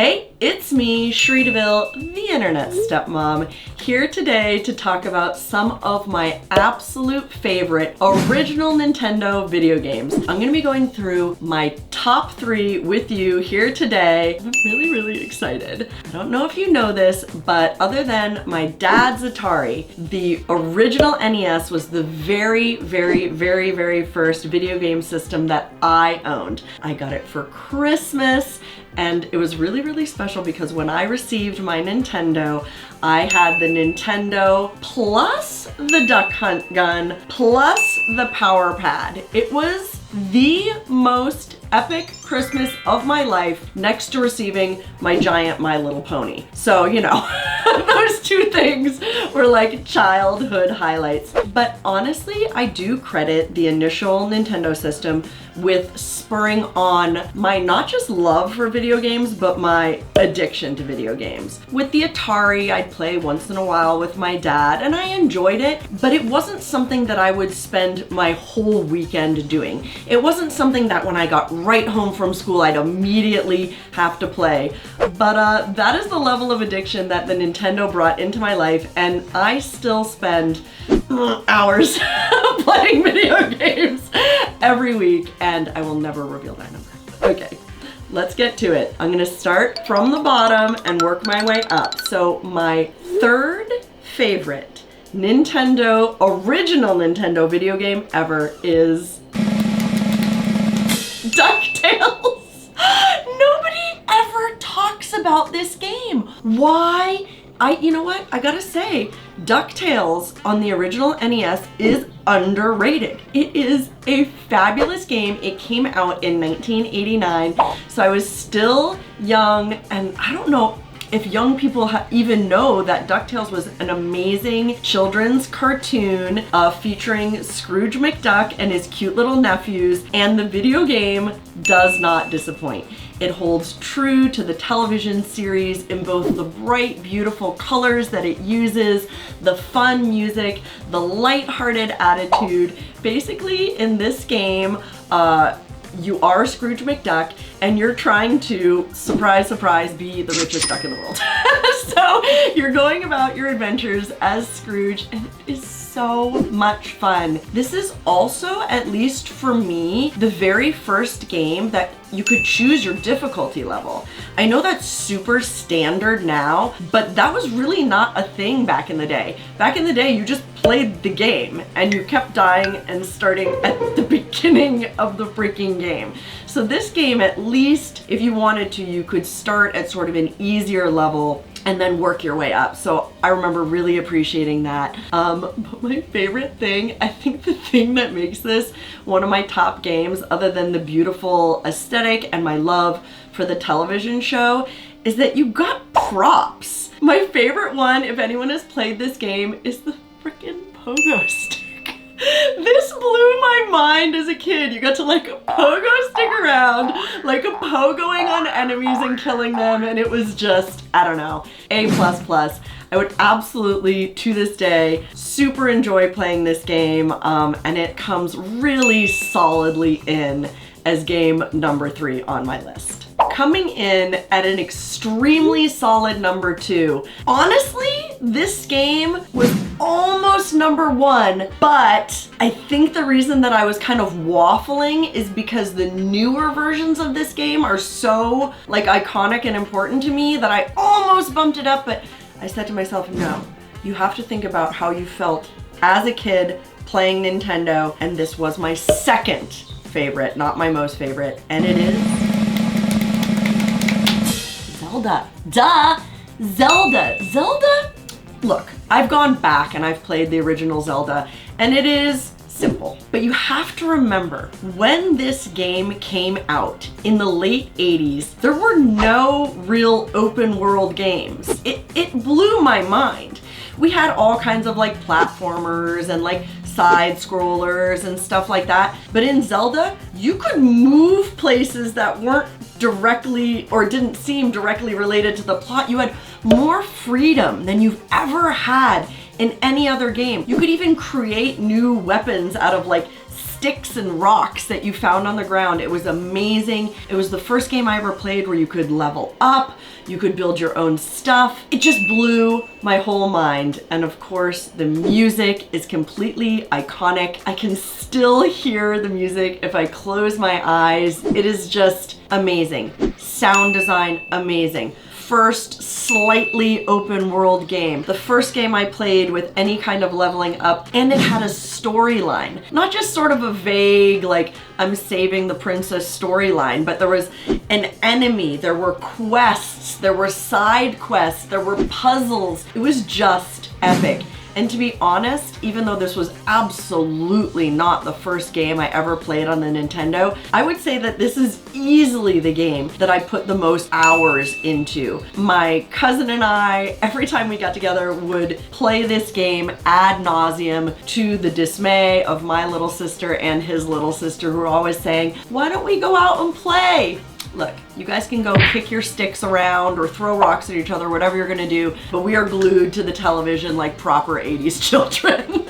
Hey, it's me, Cherie DeVille, the internet stepmom, here today to talk about some of my absolute favorite original Nintendo video games. I'm gonna be going through my top 3 with you here today. I'm really excited. I don't know if you know this, but other than my dad's Atari, the original NES was the very first video game system that I owned. I got it for Christmas, and it was really special because when I received my Nintendo, I had the Nintendo plus the Duck Hunt gun plus the Power Pad. It was the most epic Christmas of my life next to receiving my giant My Little Pony. So, you know, those two things were like childhood highlights. But honestly, I do credit the initial Nintendo system with spurring on my not just love for video games, but my addiction to video games. With the Atari, I'd play once in a while with my dad, and I enjoyed it, but it wasn't something that I would spend my whole weekend doing. It wasn't something that when I got right home from school, I'd immediately have to play. But that is the level of addiction that the Nintendo brought into my life, and I still spend hours playing video games every week, and I will never reveal that number. Okay, let's get to it. I'm gonna start from the bottom and work my way up. So my third favorite original Nintendo video game ever is DuckTales. Nobody ever talks about this game. Why? You know what? I gotta say, DuckTales on the original NES is underrated. It is a fabulous game. It came out in 1989, so I was still young, and I don't know if young people even know that DuckTales was an amazing children's cartoon featuring Scrooge McDuck and his cute little nephews, and the video game does not disappoint. It holds true to the television series in both the bright, beautiful colors that it uses, the fun music, the lighthearted attitude. Basically, in this game, you are Scrooge McDuck, and you're trying to, surprise, be the richest duck in the world. So you're going about your adventures as Scrooge, and it is so much fun. This is also, at least for me, the very first game that you could choose your difficulty level. I know that's super standard now, but that was really not a thing back in the day. Back in the day, you just played the game and you kept dying and starting at the beginning of the freaking game. So this game, at least if you wanted to, you could start at sort of an easier level and then work your way up. So I remember really appreciating that. But my favorite thing, I think the thing that makes this one of my top games, other than the beautiful aesthetic and my love for the television show, is that you got props. My favorite one, if anyone has played this game, is the frickin' pogo stick. This blew my mind as a kid. You got to like pogo stick around, like a pogoing on enemies and killing them, and it was just, I don't know, A++. I would absolutely, to this day, super enjoy playing this game, and it comes really solidly in as game number 3 on my list. Coming in at an extremely solid number 2. Honestly, this game was almost number 1, but I think the reason that I was kind of waffling is because the newer versions of this game are so like iconic and important to me that I almost bumped it up, but I said to myself, no, you have to think about how you felt as a kid playing Nintendo, and this was my second favorite, not my most favorite, and it is Zelda. Duh! Zelda, look, I've gone back and I've played the original Zelda, and it is simple. But you have to remember, when this game came out in the late 80s, there were no real open world games. It blew my mind. We had all kinds of like platformers and like side scrollers and stuff like that. But in Zelda, you could move places that weren't directly or didn't seem directly related to the plot. You had more freedom than you've ever had in any other game. You could even create new weapons out of like sticks and rocks that you found on the ground. It was amazing. It was the first game I ever played where you could level up, you could build your own stuff. It just blew my whole mind. And of course, the music is completely iconic. I can still hear the music if I close my eyes. It is just amazing. Sound design, amazing. First slightly open world game. The first game I played with any kind of leveling up, and it had a storyline. Not just sort of a vague, like, I'm saving the princess storyline, but there was an enemy, there were quests, there were side quests, there were puzzles. It was just epic. And to be honest, even though this was absolutely not the first game I ever played on the Nintendo, I would say that this is easily the game that I put the most hours into. My cousin and I, every time we got together, would play this game ad nauseum, to the dismay of my little sister and his little sister, who were always saying, why don't we go out and play? Look, you guys can go kick your sticks around or throw rocks at each other, whatever you're gonna do, but we are glued to the television like proper 80s children.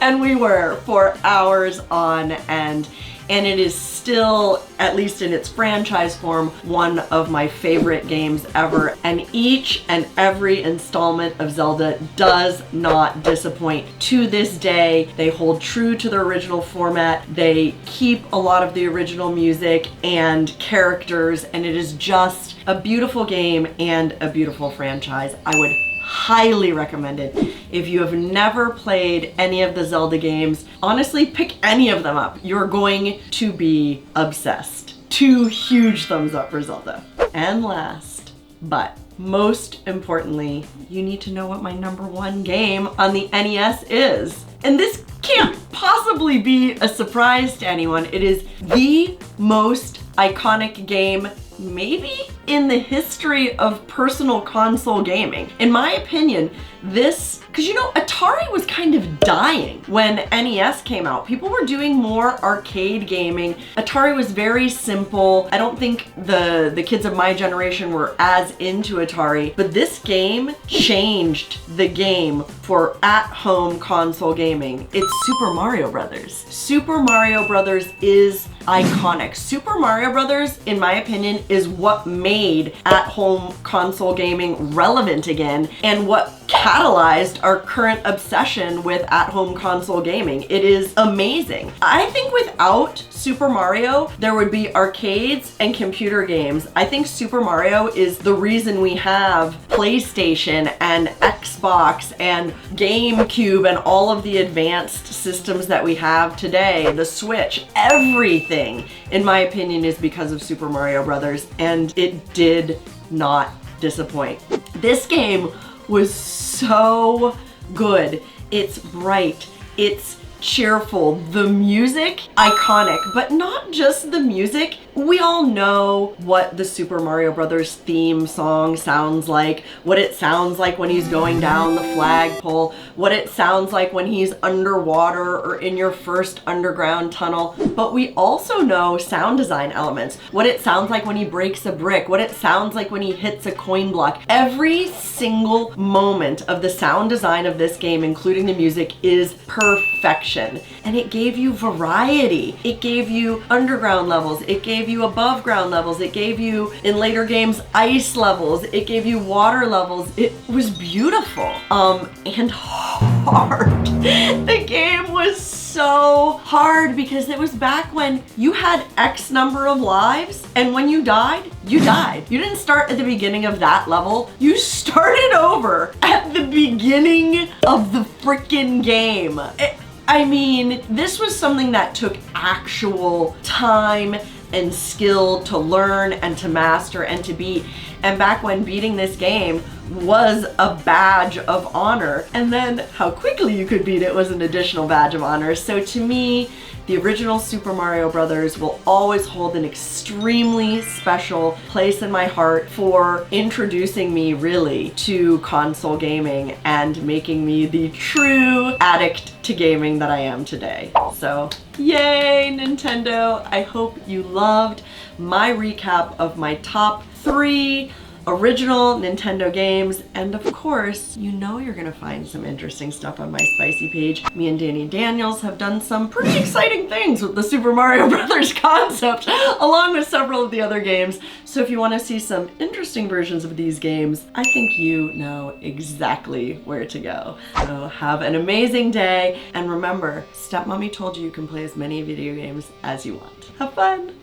And we were for hours on end. And it is still, at least in its franchise form, one of my favorite games ever. And each and every installment of Zelda does not disappoint. To this day, they hold true to their original format. They keep a lot of the original music and characters, and it is just a beautiful game and a beautiful franchise. I would highly recommend it. If you have never played any of the Zelda games, honestly, pick any of them up. You're going to be obsessed. 2 huge thumbs up for Zelda. And last, but most importantly, you need to know what my #1 game on the NES is. And this can't possibly be a surprise to anyone. It is the most iconic game maybe in the history of personal console gaming. In my opinion, this, because you know, Atari was kind of dying when NES came out. People were doing more arcade gaming. Atari was very simple. I don't think the kids of my generation were as into Atari, but this game changed the game for at-home console gaming. It's Super Mario Brothers. Super Mario Brothers is iconic. Super Mario Brothers, in my opinion, is what made at-home console gaming relevant again, and what catalyzed our current obsession with at-home console gaming. It is amazing. I think without Super Mario, there would be arcades and computer games. I think Super Mario is the reason we have PlayStation and Xbox and GameCube and all of the advanced systems that we have today, the Switch, everything, in my opinion, is because of Super Mario Brothers, and it did not disappoint. This game was so good. It's bright, it's cheerful, the music, iconic, but not just the music. We all know what the Super Mario Brothers theme song sounds like, what it sounds like when he's going down the flagpole, what it sounds like when he's underwater or in your first underground tunnel, but we also know sound design elements, what it sounds like when he breaks a brick, what it sounds like when he hits a coin block. Every single moment of the sound design of this game, including the music, is perfection. And it gave you variety. It gave you underground levels. It gave you above ground levels. It gave you, in later games, ice levels. It gave you water levels. It was beautiful. And hard. The game was so hard because it was back when you had X number of lives, and when you died, you died. You didn't start at the beginning of that level. You started over at the beginning of the freaking game. I mean, this was something that took actual time and skill to learn and to master and to beat. And back when beating this game was a badge of honor, and then how quickly you could beat it was an additional badge of honor. So to me, the original Super Mario Brothers will always hold an extremely special place in my heart for introducing me really to console gaming and making me the true addict to gaming that I am today. So yay, Nintendo! I hope you loved my recap of my top 3 original Nintendo games, and of course, you know you're gonna find some interesting stuff on my Spicy page. Me and Danny Daniels have done some pretty exciting things with the Super Mario Brothers concept, along with several of the other games. So if you want to see some interesting versions of these games, I think you know exactly where to go. So have an amazing day, and remember, Stepmommy told you you can play as many video games as you want. Have fun!